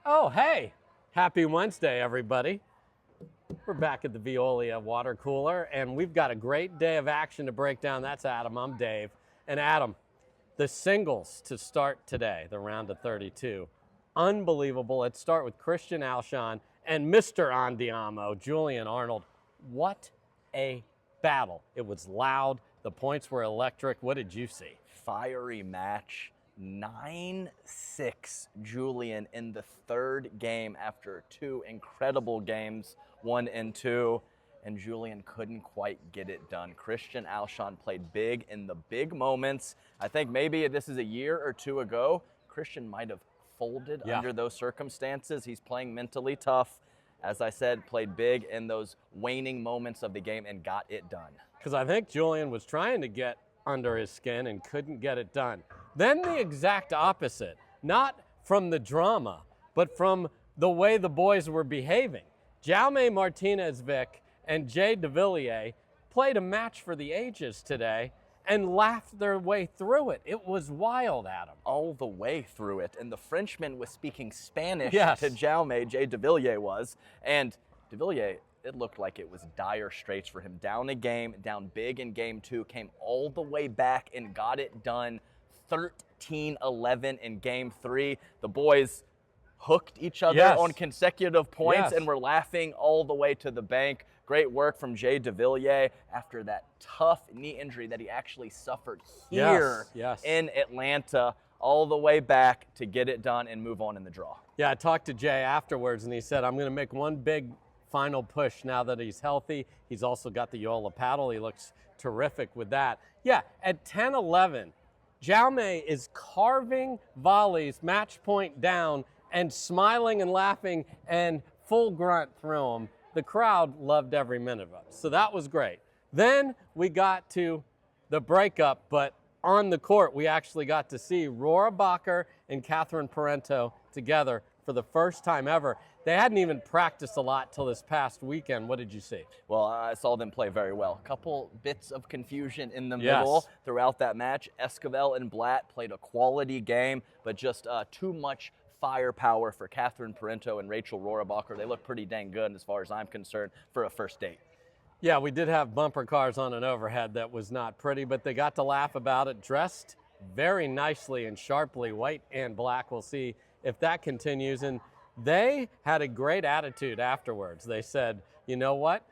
Oh, hey, happy Wednesday, everybody. We're back at the Veolia water cooler, and we've got a great day of action to break down. That's Adam, I'm Dave. And Adam, the singles to start today, the round of 32. Unbelievable. Let's start with Christian Alshon and Mr. Andiamo, Julian Arnold. What a battle. It was loud. The points were electric. What did you see? Fiery match. 9-6 Julian in the third game after two incredible games, 1 and 2, and Julian couldn't quite get it done. Christian Alshon played big in the big moments. I think maybe this is a year or two ago, Christian might have folded under those circumstances. He's playing mentally tough. As I said, played big in those waning moments of the game and got it done. Because I think Julian was trying to get under his skin and couldn't get it done. Then the exact opposite, not from the drama, but from the way the boys were behaving. Jaume Martinez-Vic and Jay DeVilliers played a match for the ages today and laughed their way through it. It was wild, Adam. All the way through it. And the Frenchman was speaking Spanish Yes. to Jaume, Jay DeVilliers was. And DeVilliers, it looked like it was dire straits for him. Down a game, down big in game 2, came all the way back and got it done. 13-11 in game 3. The boys hooked each other on consecutive points and were laughing all the way to the bank. Great work from Jay DeVilliers after that tough knee injury that he actually suffered here in Atlanta, all the way back to get it done and move on in the draw. Yeah, I talked to Jay afterwards, and he said, I'm going to make one big final push now that he's healthy. He's also got the Yola paddle. He looks terrific with that. Yeah, at 10-11, Jaume is carving volleys, match point down, and smiling and laughing and full grunt through them. The crowd loved every minute of it, so that was great. Then we got to the breakup, but on the court, we actually got to see Rohrabacher and Catherine Parento together for the first time ever. They hadn't even practiced a lot till this past weekend. What did you see? Well, I saw them play very well. A couple bits of confusion in the middle throughout that match. Esquivel and Blatt played a quality game, but just too much firepower for Catherine Parento and Rachel Rohrabacher. They look pretty dang good as far as I'm concerned for a first date. Yeah, we did have bumper cars on an overhead that was not pretty, but they got to laugh about it, dressed very nicely and sharply, white and black. We'll see if that continues. And they had a great attitude afterwards. They said, you know what?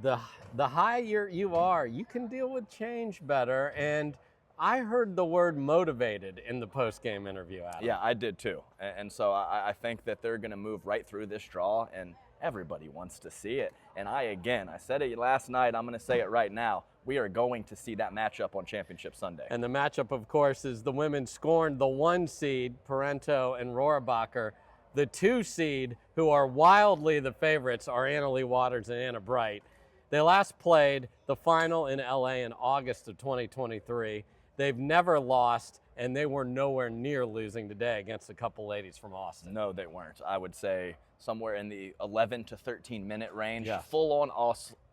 The higher you are, you can deal with change better. And I heard the word motivated in the post-game interview, Adam. Yeah, I did too. And so I think that they're going to move right through this draw, and everybody wants to see it. And I said it last night, I'm going to say it right now. We are going to see that matchup on Championship Sunday. And the matchup, of course, is the women scorned the 1 seed, Parento and Rohrabacher. The 2 seed, who are wildly the favorites, are Annalie Waters and Anna Bright. They last played the final in LA in August of 2023. They've never lost, and they were nowhere near losing today against a couple ladies from Austin. No, they weren't. I would say somewhere in the 11 to 13 minute range, full on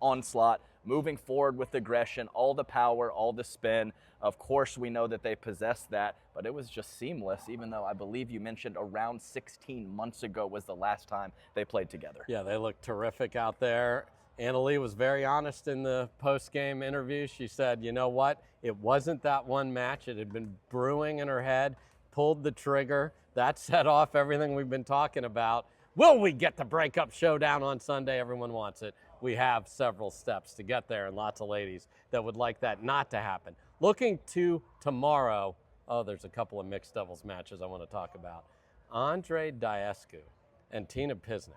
onslaught, moving forward with aggression, all the power, all the spin. Of course, we know that they possess that, but it was just seamless, even though I believe you mentioned around 16 months ago was the last time they played together. Yeah, they look terrific out there. Annalie was very honest in the post-game interview. She said, you know what? It wasn't that one match. It had been brewing in her head, pulled the trigger. That set off everything we've been talking about. Will we get the breakup showdown on Sunday? Everyone wants it. We have several steps to get there and lots of ladies that would like that not to happen. Looking to tomorrow, there's a couple of mixed doubles matches I want to talk about. Andre Diescu and Tina Pisnik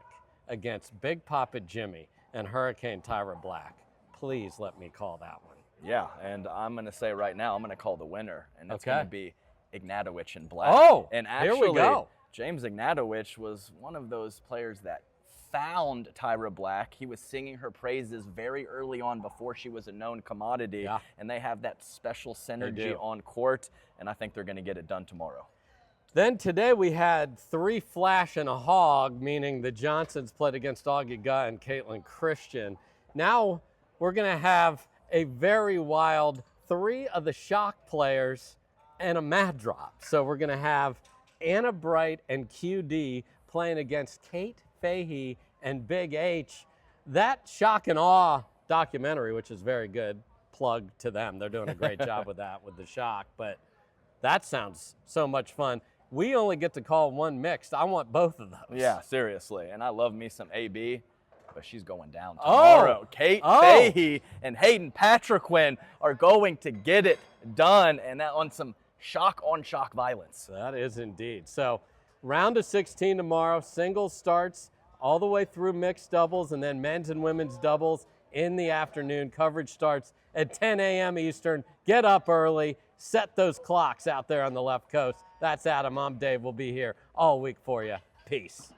against Big Papa Jimmy and Hurricane Tyra Black. Please let me call that one. Yeah, and I'm going to say right now, I'm going to call the winner, and it's going to be Ignatowicz and Black. Oh, and actually, here we go. James Ignatowicz was one of those players that found Tyra Black. He was singing her praises very early on before she was a known commodity, and they have that special synergy on court, and I think they're going to get it done tomorrow. Then today we had 3 flash and a hog, meaning the Johnsons played against Augie Gutt and Caitlin Christian. Now we're going to have a very wild 3 of the shock players and a mad drop. So we're going to have Anna Bright and QD playing against Kate Fahey and Big H. That Shock and Awe documentary, which is very good, plug to them. They're doing a great job with that, with the Shock. But that sounds so much fun. We only get to call one mixed. I want both of those. Yeah, seriously. And I love me some AB, but she's going down tomorrow. Kate Fahey and Hayden Patriquin are going to get it done, and that on some shock-on-shock violence. That is indeed. So round of 16 tomorrow. Singles starts all the way through mixed doubles, and then men's and women's doubles in the afternoon. Coverage starts at 10 a.m. Eastern. Get up early. Set those clocks out there on the left coast. That's Adam. I'm Dave. We'll be here all week for you. Peace.